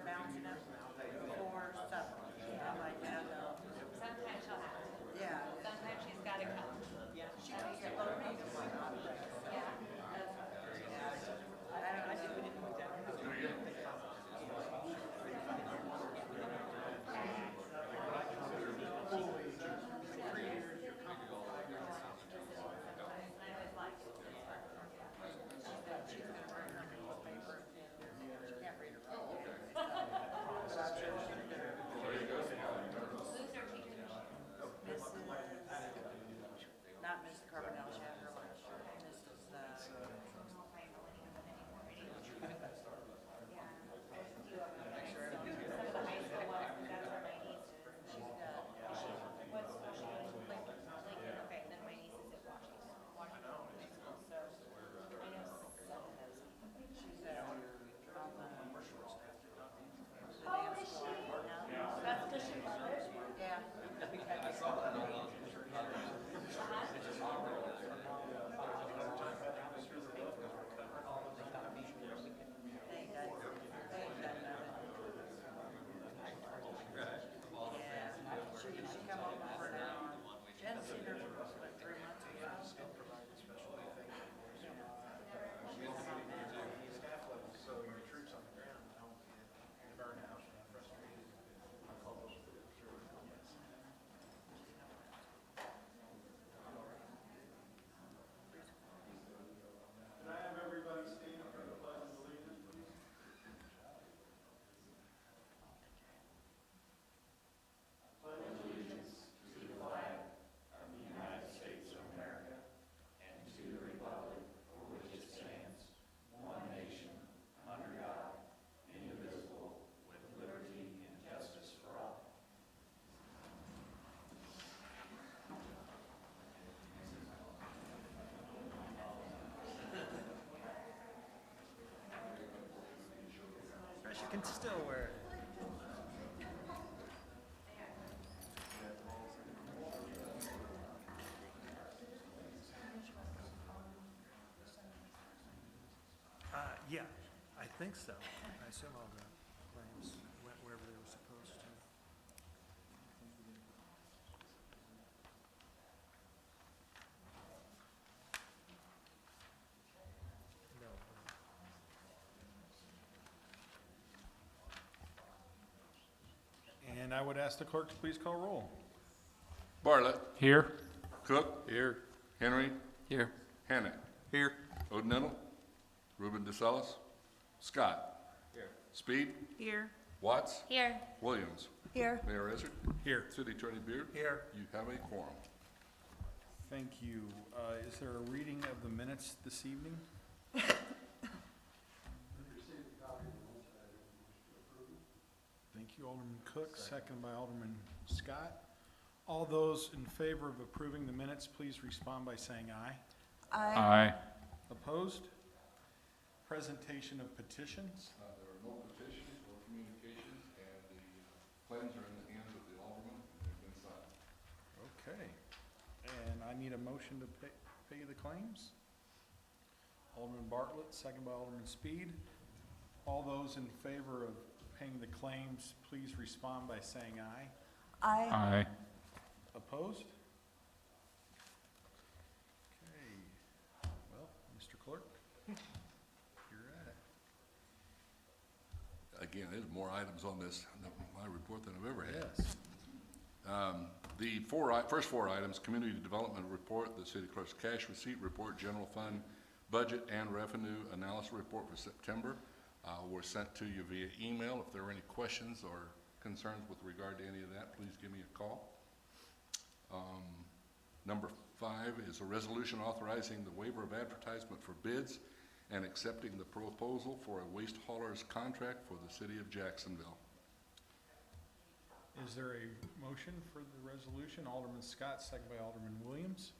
start bouncing up for supper. I'm like, no, no. Sometimes she'll have to. Yeah. Sometimes she's got to come. She comes to follow me. Yeah. I think we didn't look at it. Not Mrs. Carbonell, she had her lunch. Mrs. Okay, then my niece is at Washington High School, so I know some of those people. She's on the Oh, is she? That's the she mother? yeah. They ain't done nothing. Yeah, she come over for an hour. She hadn't seen her for like 3 months or so. Staff level, so your troops on the ground don't get burned out and frustrated. I call those for sure. Yes. Can I have everybody stand for the pledge of allegiance, please? You can still wear it. Yeah, I think so. I assume all the claims went wherever they were supposed to. No. And I would ask the clerk to please call roll. Bartlett. Here. Cook. Here. Henry. Here. Hannock. Here. O'Donnell. Ruben DeSalis. Scott. Here. Speed. Here. Watts. Here. Williams. Here. Mayor Izzard. Here. City Attorney Beard. Here. You have a quorum. Thank you. Is there a reading of the minutes this evening? Thank you, Alderman Cook, second by Alderman Scott. All those in favor of approving the minutes, please respond by saying aye. Aye. Opposed? Presentation of petitions. There are no petitions or communications, and the claims are in the hands of the Alderman, and they've been signed. Okay. And I need a motion to pay the claims. Alderman Bartlett, second by Alderman Speed. All those in favor of paying the claims, please respond by saying aye. Aye. Opposed? Okay. Well, Mr. Clerk, you're at it. Again, there's more items on this, my report than I've ever had. Yes. The first four items, Community Development Report, the City Clerk's Cash Receipt Report, General Fund Budget and Revenue Analysis Report for September, were sent to you via email. If there are any questions or concerns with regard to any of that, please give me a call. Number 5 is a resolution authorizing the waiver of advertisement for bids and accepting the proposal for a waste hauler's contract for the City of Jacksonville. Is there a motion for the resolution? Alderman Scott, second by Alderman Williams.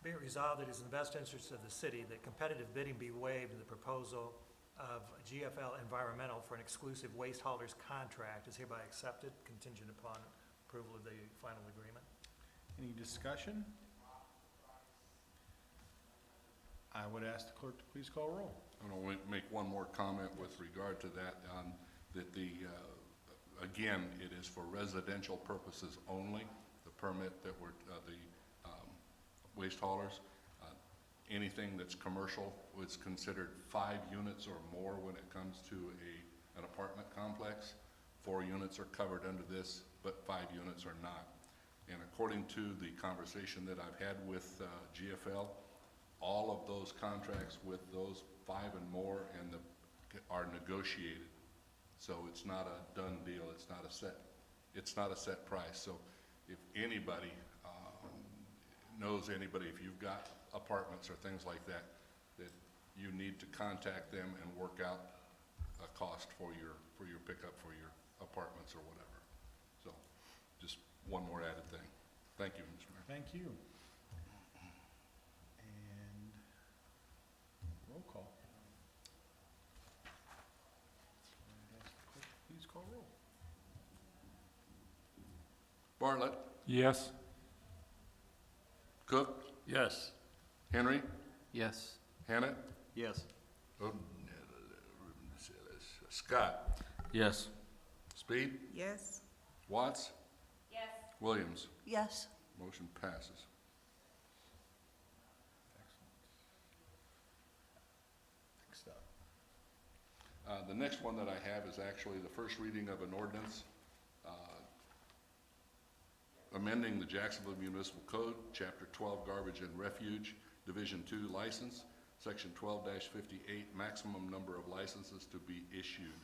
Be it resolved, it is in the best interest of the city that competitive bidding be waived in the proposal of GFL Environmental for an exclusive waste haulers contract is hereby accepted, contingent upon approval of the final agreement. Any discussion? I would ask the clerk to please call roll. I want to make one more comment with regard to that, that again, it is for residential purposes only, the permit that we're, waste haulers. Anything that's commercial was considered 5 units or more when it comes to an apartment complex. 4 units are covered under this, but 5 units are not. And according to the conversation that I've had with GFL, all of those contracts with those 5 and more are negotiated. So it's not a done deal. It's not a set price. So if anybody knows anybody, if you've got apartments or things like that, that you need to contact them and work out a cost for your pickup for your apartments or whatever. So just one more added thing. Thank you, Mr. Mayor. Thank you. And roll call. Please call roll. Bartlett, Yes. Cook, Yes. Henry, Yes. Hannett, Yes. Scott, Yes. Speed, Yes. Watts, Yes. Williams. Yes. Motion passes. Next up. The next one that I have is actually the first reading of an ordinance amending the Jacksonville Municipal Code, Chapter 12, Garbage and Refuge, Division 2 License, Section 12-58, maximum number of licenses to be issued.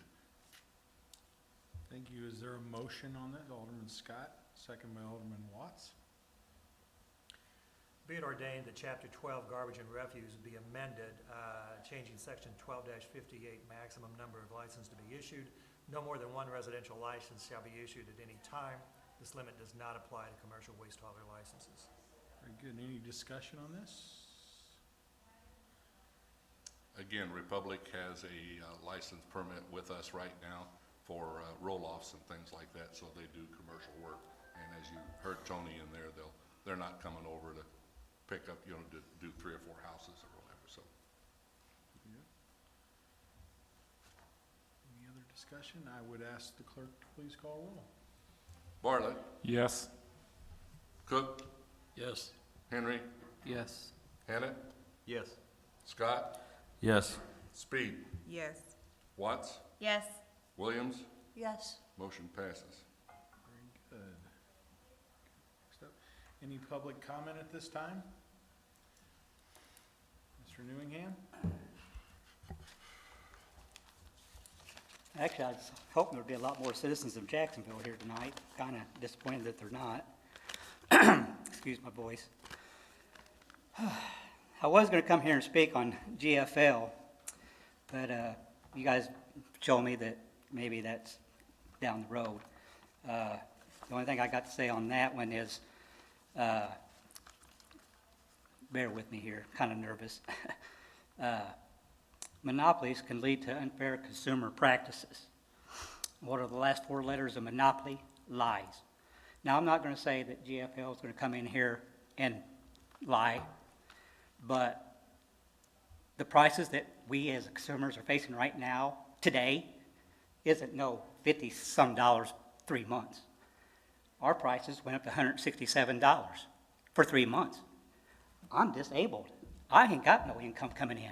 Thank you. Is there a motion on that? Alderman Scott, second by Alderman Watts. Be it ordained that Chapter 12 Garbage and Refuse be amended, changing Section 12-58 maximum number of licenses to be issued. No more than 1 residential license shall be issued at any time. This limit does not apply to commercial waste hauler licenses. Very good. Any discussion on this? Again, Republic has a license permit with us right now for roll-offs and things like that, so they do commercial work. And as you heard Tony in there, they're not coming over to pick up, to do 3 or 4 houses or whatever, so. Any other discussion? I would ask the clerk to please call roll. Bartlett, Yes. Cook, Yes. Henry, Yes. Hannett, Yes. Scott, Yes. Speed, Yes. Watts, Yes. Williams. Yes. Motion passes. Very good. Next up, any public comment at this time? Mr. Newingham? Actually, I was hoping there'd be a lot more citizens of Jacksonville here tonight. Kind of disappointed that they're not. Excuse my voice. I was going to come here and speak on GFL, but you guys told me that maybe that's down the road. The only thing I got to say on that one is, bear with me here, kind of nervous. Monopolies can lead to unfair consumer practices. What are the last 4 letters of monopoly? Lies. Now, I'm not going to say that GFL is going to come in here and lie, but the prices that we as consumers are facing right now, today, isn't no $50-some 3 months. Our prices went up to $167 for 3 months. I'm disabled. I ain't got no income coming in.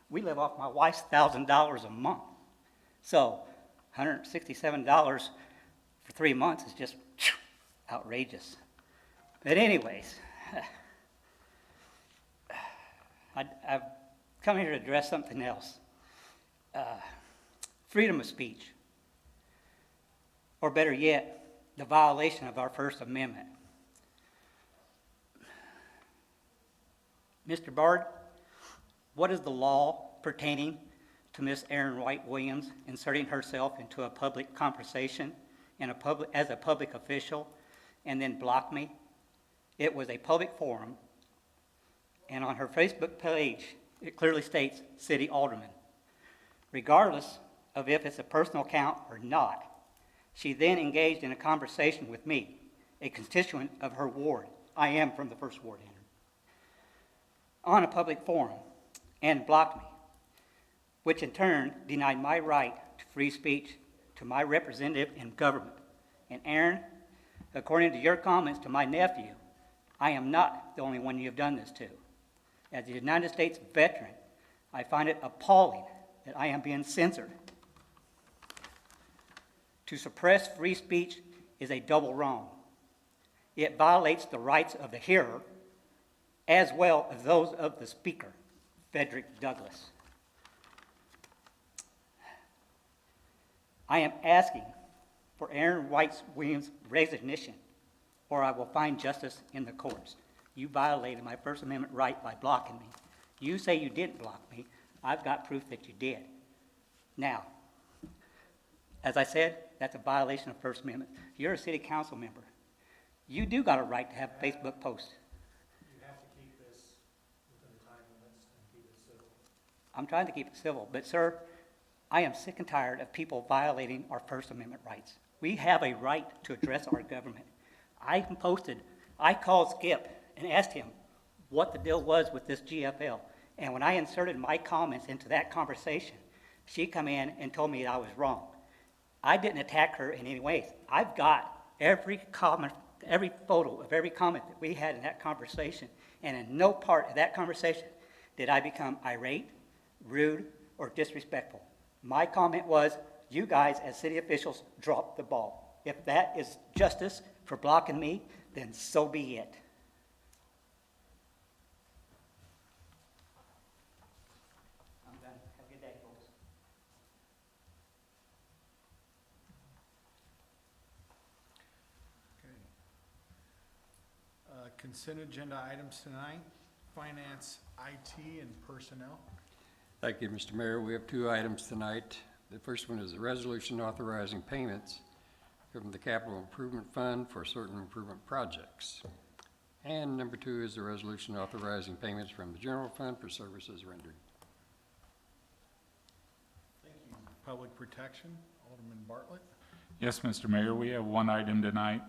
We live off my wife's $1,000 a month. So $167 for 3 months is just outrageous. But anyways, I've come here to address something else. Freedom of speech. Or better yet, the violation of our First Amendment. Mr. Bard, what is the law pertaining to Miss Erin White Williams inserting herself into a public conversation as a public official and then block me? It was a public forum, and on her Facebook page, it clearly states City Alderman. Regardless of if it's a personal account or not, she then engaged in a conversation with me, a constituent of her ward. I am from the 1st Ward, Henry. On a public forum, and blocked me. which in turn denied my right to free speech to my representative in government. And Aaron, according to your comments to my nephew, I am not the only one you have done this to. As a United States veteran, I find it appalling that I am being censored. To suppress free speech is a double wrong. It violates the rights of the hearer as well as those of the speaker, Frederick Douglass. I am asking for Aaron White Williams' resignation, or I will find justice in the courts. You violated my First Amendment right by blocking me. You say you didn't block me. I've got proof that you did. Now, as I said, that's a violation of First Amendment. You're a city council member. You do got a right to have Facebook posts. You have to keep this within the time limits and keep it civil. I'm trying to keep it civil, but sir, I am sick and tired of people violating our First Amendment rights. We have a right to address our government. I called Skip and asked him what the deal was with this GFL. And when I inserted my comments into that conversation, she come in and told me I was wrong. I didn't attack her in any ways. I've got every comment, every photo of every comment that we had in that conversation, and in no part of that conversation did I become irate, rude, or disrespectful. My comment was, you guys as city officials dropped the ball. If that is justice for blocking me, then so be it. I'm done. Have a good day, folks. Okay. Consent agenda items tonight, finance, IT, and personnel. Thank you, Mr. Mayor. We have two items tonight. The first one is a resolution authorizing payments from the Capital Improvement Fund for certain improvement projects. And number two is the resolution authorizing payments from the General Fund for services rendered. Thank you. Public protection, Alderman Bartlett. Yes, Mr. Mayor, we have one item tonight,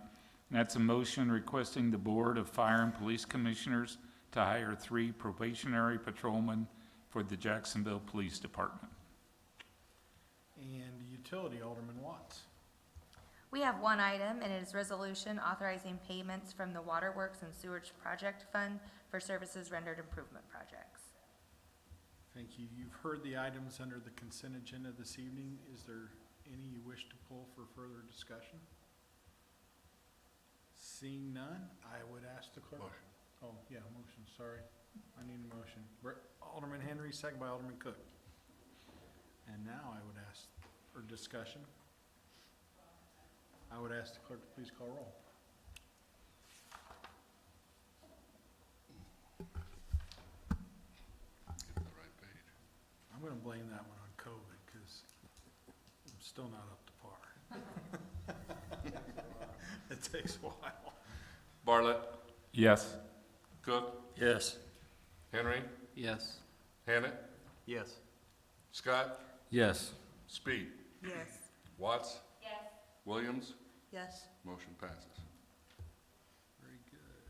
and that's a motion requesting the Board of Fire and Police Commissioners to hire 3 probationary patrolmen for the Jacksonville Police Department. And utility, Alderman Watts. We have one item, and it is resolution authorizing payments from the Waterworks and Sewage Project Fund for services rendered improvement projects. Thank you. You've heard the items under the consent agenda this evening. Is there any you wish to pull for further discussion? Seeing none, I would ask the clerk. Motion. Oh, yeah, motion, sorry. I need a motion. Alderman Henry, second by Alderman Cook. And now I would ask for discussion. I would ask the clerk to please call roll. Get the right page. I'm gonna blame that one on COVID, because I'm still not up to par. It takes a while. Bartlett, Yes. Cook, Yes. Henry, Yes. Hannett, Yes. Scott, Yes. Speed, Yes. Watts, Yes. Williams, Yes. motion passes. Very good.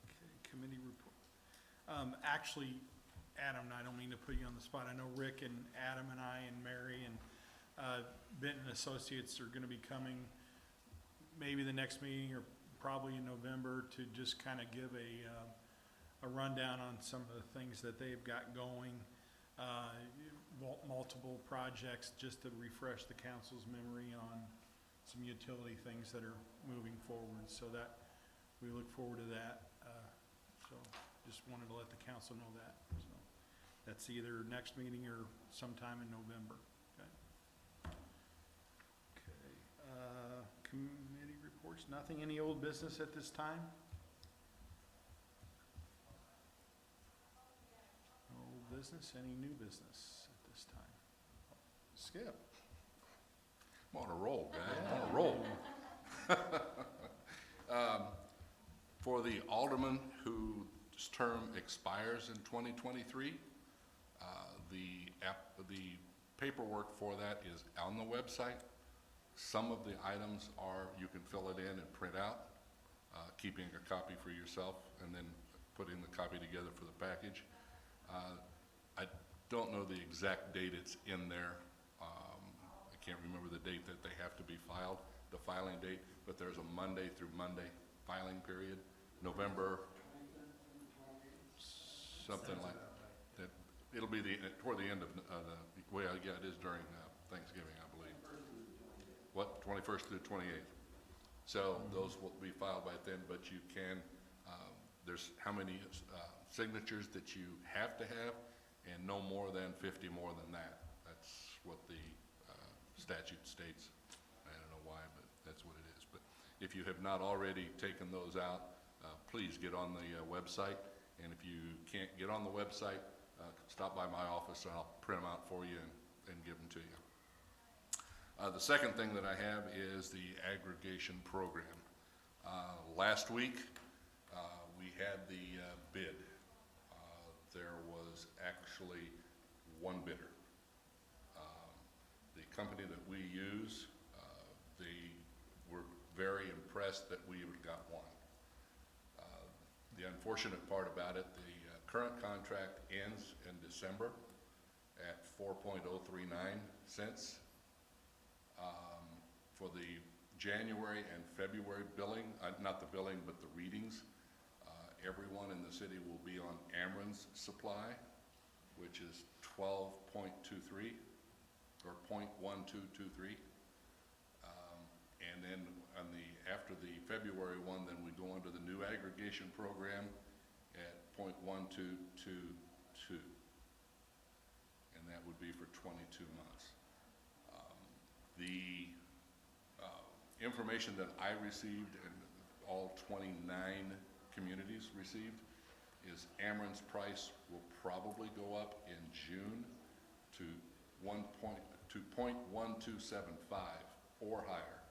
Okay, committee report. Actually, Adam, I don't mean to put you on the spot. I know Rick and Adam and I and Mary and Benton Associates are gonna be coming maybe the next meeting or probably in November to just kind of give a rundown on some of the things that they've got going. Multiple projects, just to refresh the council's memory on some utility things that are moving forward, so that we look forward to that. So just wanted to let the council know that. So that's either next meeting or sometime in November. Okay. Okay. Committee reports. Nothing. Any old business at this time? No old business. Any new business at this time? Skip. I'm on a roll, guys, I'm on a roll. For the alderman whose term expires in 2023, the paperwork for that is on the website. Some of the items are, you can fill it in and print out, keeping a copy for yourself and then putting the copy together for the package. don't know the exact date it's in there. I can't remember the date that they have to be filed, the filing date, but there's a Monday through Monday filing period, November, something like that. It'll be toward the end of well, yeah, it is during Thanksgiving, I believe. What, 21st through 28th. So those will be filed by then, but you can, there's how many signatures that you have to have, and no more than 50 more than that. That's what the statute states. I don't know why, but that's what it is. But if you have not already taken those out, please get on the website. And if you can't get on the website, stop by my office and I'll print them out for you and give them to you. The second thing that I have is the aggregation program. Last week, we had the bid. There was actually one bidder. The company that we use, they were very impressed that we got one. The unfortunate part about it, the current contract ends in December at 4.039 cents. For the January and February billing, not the billing, but the readings, everyone in the city will be on Amron's supply, which is 12.23 or 0.1223. And then after the February one, then we go under the new aggregation program at 0.1222. And that would be for 22 months. The information that I received and all 29 communities received is Amron's price will probably go up in June to 0.1275 or higher.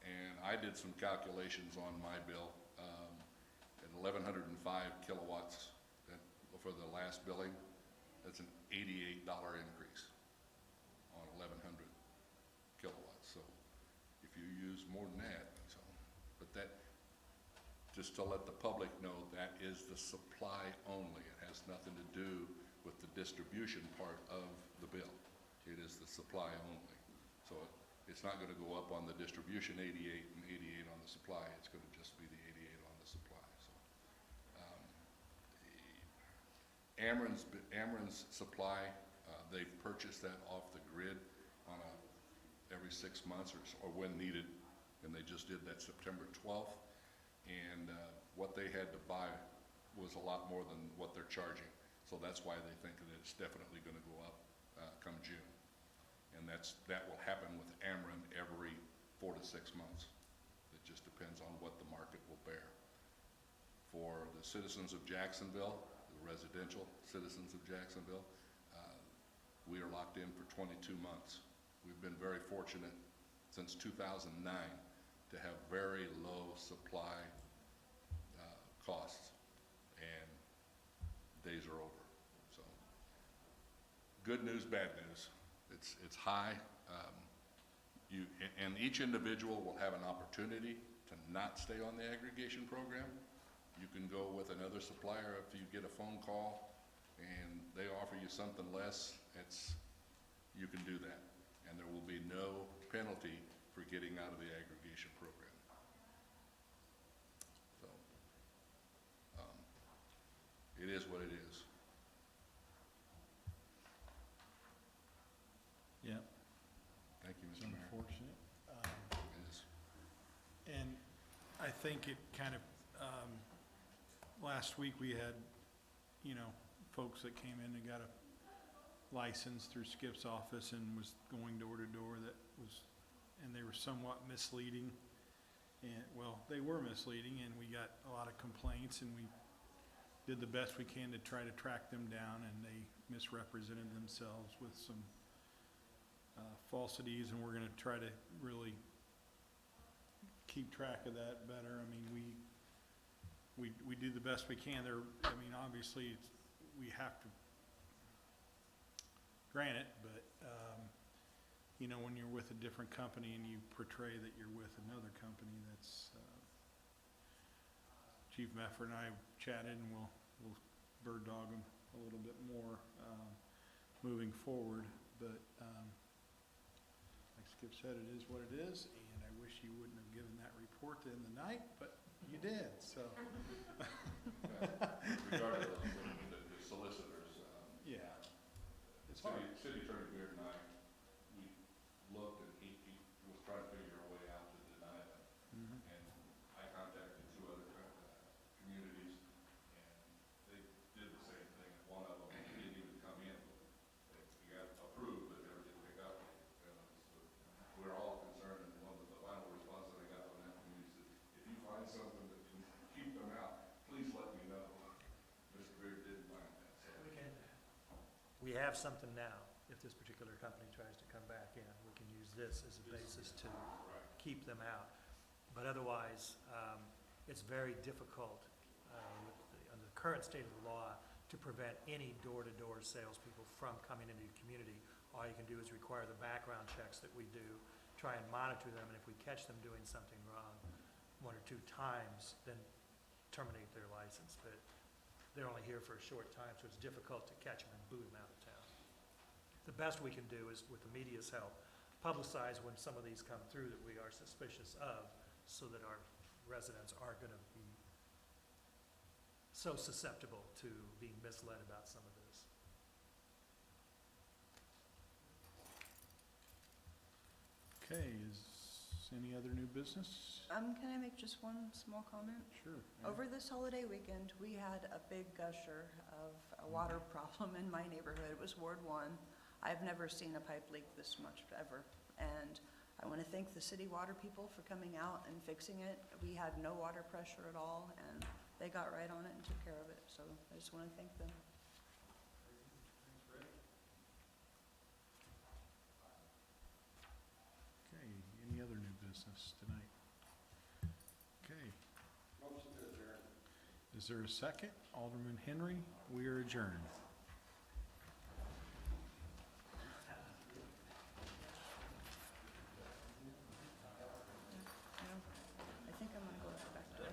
And I did some calculations on my bill at 1,105 kilowatts for the last billing. That's an $88 increase on 1,100 kilowatts. So if you use more than that, so, but that, just to let the public know, that is the supply only. It has nothing to do with the distribution part of the bill. It is the supply only. So it's not going to go up on the distribution 88 and 88 on the supply. It's going to just be the 88 on the supply. So Amron's supply, they've purchased that off the grid on every 6 months or when needed, and they just did that September 12th. And what they had to buy was a lot more than what they're charging. So that's why they think that it's definitely going to go up come June. And that will happen with Amron every 4 to 6 months. It just depends on what the market will bear. For the citizens of Jacksonville, the residential citizens of Jacksonville, we are locked in for 22 months. We've been very fortunate since 2009 to have very low supply costs, and days are over. So good news, bad news. It's high. And each individual will have an opportunity to not stay on the aggregation program. You can go with another supplier if you get a phone call and they offer you something less. You can do that, and there will be no penalty for getting out of the aggregation program. So it is what it is. Yeah. Thank you, It's Mr. Mayor. unfortunate. It is. And I think it kind of, last week we had, folks that came in and got a license through Skip's office and was going door to door and they were somewhat misleading. And, well, they were misleading, and we got a lot of complaints, and we did the best we can to try to track them down, and they misrepresented themselves with some falsities, and we're going to try to really keep track of that better. I mean, we do the best we can. Obviously, we have to grant it, but when you're with a different company and you portray that you're with another company, that's Chief Meffer and I chatted, and we'll bird dog them a little bit more, moving forward. But, like Skip said, it is what it is, and I wish you wouldn't have given that report in the night, but you did, so. Regarding the solicitors, Yeah. It's hard. City Attorney Beard and I, we looked and he was trying to figure a way out to deny them. Mhm. And I contacted two other communities, and they did the same thing. One of them didn't even come in. He got approved, but never did pick up. So we're all concerned, and one of the final response that I got from that community said, if you find something that can keep them out, please let me know. Mr. Beard didn't find that, so. We have something now. If this particular company tries to come back in, we can use this as a basis to keep them out. But otherwise, it's very difficult under the current state of the law to prevent any door-to-door salespeople from coming into your community. All you can do is require the background checks that we do, try and monitor them, and if we catch them doing something wrong 1 or 2 times, then terminate their license. But they're only here for a short time, so it's difficult to catch them and boot them out of town. The best we can do is, with the media's help, publicize when some of these come through that we are suspicious of, so that our residents aren't going to be so susceptible to being misled about some of this. Okay, is any other new business? Can I make just one small comment? Sure. Over this holiday weekend, we had a big gusher of a water problem in my neighborhood. It was Ward 1. I've never seen a pipe leak this much ever. And I want to thank the city water people for coming out and fixing it. We had no water pressure at all, and they got right on it and took care of it. So I just want to thank them. Okay, any other new business tonight? Okay. Motion to adjourn. Is there a second? Alderman Henry, we are adjourned. I think I'm going to go back to it.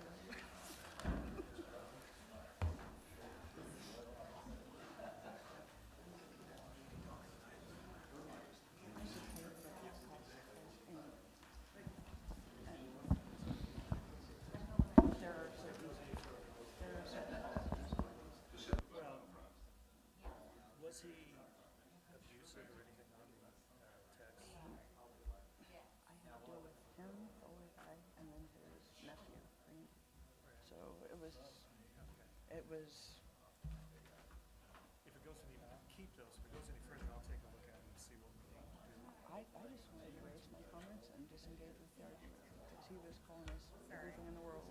Was he abusive or anything on the text? I had to deal with him, the older guy, and then his nephew, right? So it was, If it goes any, keep those. If it goes any further, I'll take a look at it and see what we need to do. I just wanted to raise my comments and disengage with the argument, because he was calling us everything in the world.